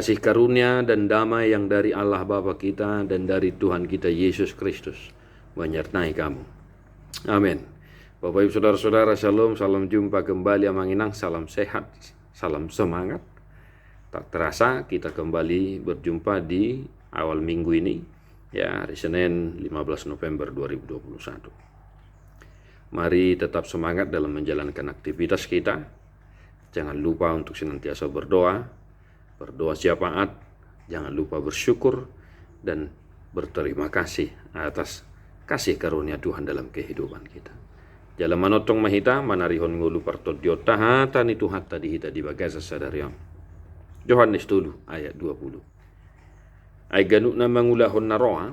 Kasih karunia dan damai yang dari Allah Bapa kita dan dari Tuhan kita Yesus Kristus menyertai kamu. Amin. Bapak Ibu Saudara-saudara, Shalom, salam jumpa kembali Amanginang, salam sehat, salam semangat. Tak terasa kita kembali berjumpa di awal minggu ini, ya, hari Senin 15 November 2021. Mari tetap semangat dalam menjalankan aktivitas kita. Jangan lupa untuk senantiasa berdoa syafaat, jangan lupa bersyukur dan berterima kasih atas kasih karunia Tuhan dalam kehidupan kita. Jalan manotong mahita manarihon ngulu partodyo tahatan itu hatta dihita di bagasa sadarion. Yohanes 10 ayat 20. Ay ganuk na mangulahon naroa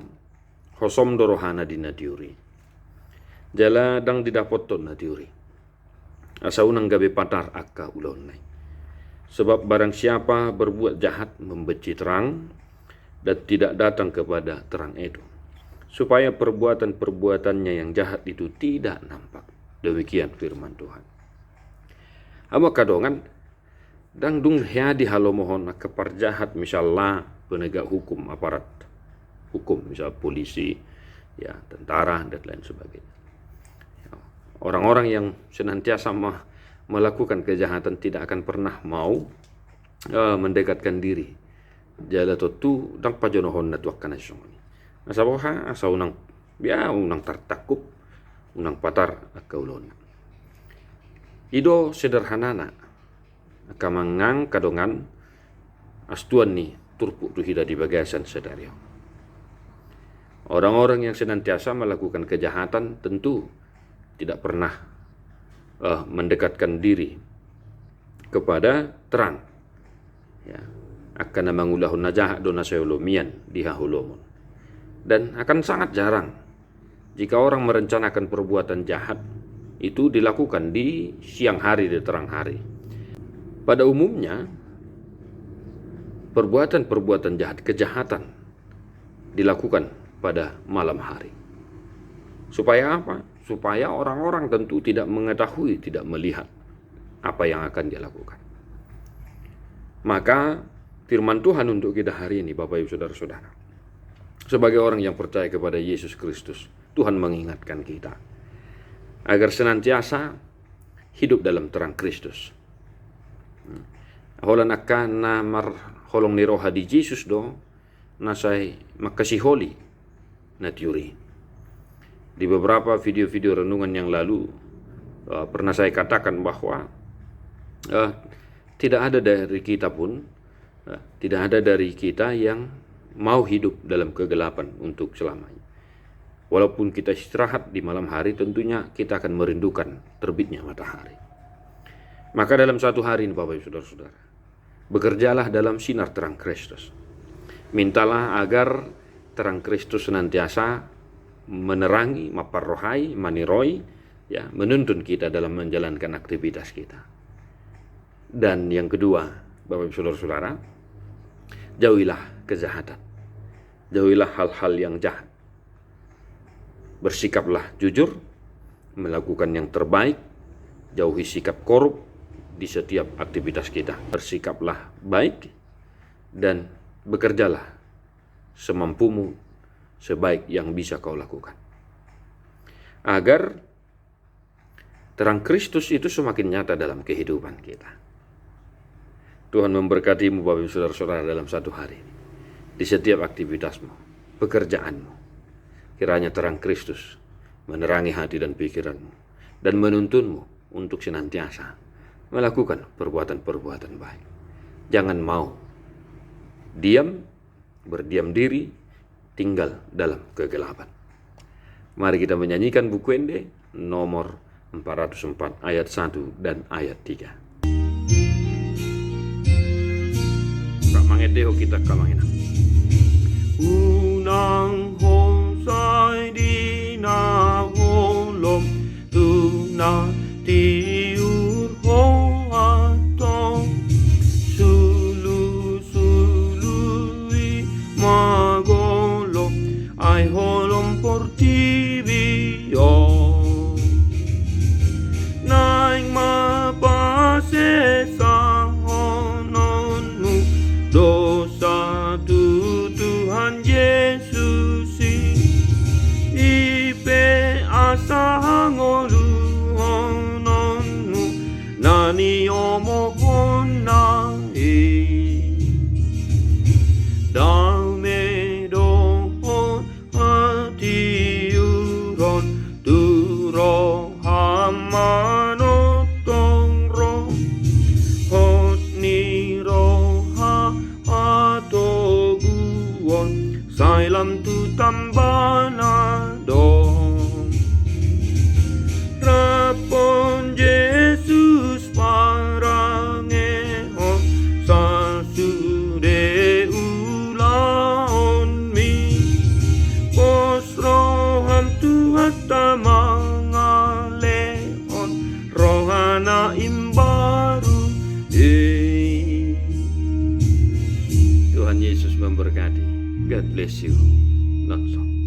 hosom dorohana dinadiuri. Jala dang didapoton na diuri. Asaunang gabi patar akka ulon nai. Sebab barang siapa berbuat jahat membenci terang dan tidak datang kepada terang itu, supaya perbuatan-perbuatannya yang jahat itu tidak nampak. Demikian firman Tuhan. Ama kadongan dang dung di halo mohon keparjahat misalnya penegak hukum, aparat hukum, misal polisi, ya, tentara dan lain sebagainya. Orang-orang yang senantiasa melakukan kejahatan tidak akan pernah mau mendekatkan diri. Jala tu dang pajonohon na tuak kana songoni. Asaboha asa unang tartakup unang patar akaulon. Ido sederhanana kamangang kadongan astuan ni turpu tu hida di bagasan sedario. Orang-orang yang senantiasa melakukan kejahatan tentu tidak pernah mendekatkan diri kepada terang, ya, akan mangulahun najah dona seolomian dihahulomon. Dan akan sangat jarang jika orang merencanakan perbuatan jahat itu dilakukan di siang hari, di terang hari. Pada umumnya perbuatan-perbuatan jahat, kejahatan dilakukan pada malam hari. Supaya apa? Supaya orang-orang tentu tidak mengetahui, tidak melihat apa yang akan dia lakukan. Maka firman Tuhan untuk kita hari ini, Bapak Ibu Saudara-saudara, sebagai orang yang percaya kepada Yesus Kristus, Tuhan mengingatkan kita agar senantiasa hidup dalam terang Kristus. Holan akan na mar holong ni roha di Jesus do nasay makasiholi na tiuri. Di beberapa video-video renungan yang lalu pernah saya katakan bahwa tidak ada dari kita pun, tidak ada dari kita yang mau hidup dalam kegelapan untuk selamanya. Walaupun kita istirahat di malam hari, tentunya kita akan merindukan terbitnya matahari. Maka dalam satu hari ini Bapak Ibu Saudara-saudara, bekerjalah dalam sinar terang Kristus. Mintalah agar terang Kristus senantiasa menerangi, maparrohai, maniroi, ya, menuntun kita dalam menjalankan aktivitas kita. Dan yang kedua, Bapak Ibu Saudara-saudara, jauhilah kejahatan. Jauhilah hal-hal yang jahat. Bersikaplah jujur, melakukan yang terbaik, jauhi sikap korup di setiap aktivitas kita. Bersikaplah baik dan bekerjalah semampumu, sebaik yang bisa kau lakukan, agar terang Kristus itu semakin nyata dalam kehidupan kita. Tuhan memberkatimu Bapak Ibu Saudara-saudara dalam satu hari ini, di setiap aktivitasmu, pekerjaanmu. Kiranya terang Kristus menerangi hati dan pikiranmu dan menuntunmu untuk senantiasa melakukan perbuatan-perbuatan baik. Jangan mau berdiam diri, tinggal dalam kegelapan. Mari kita menyanyikan buku Ende nomor 404 ayat 1 dan ayat 3. Kak mangedeho kita kamangina. Unang honsai di na holom tu na tiur ho atong sulu-sului magolo ai holom portibio naing mapase sa hononu do kami mohon damai dohon hati uron turo hamanotong roh hot ni roha atoguon sailam tu tambana dong rapon Yesus parangeon sasude ulaon mi pos roham tu hatta mangaleon rohana imbaru Tuhan Yesus memberkati. God bless you. Nonton.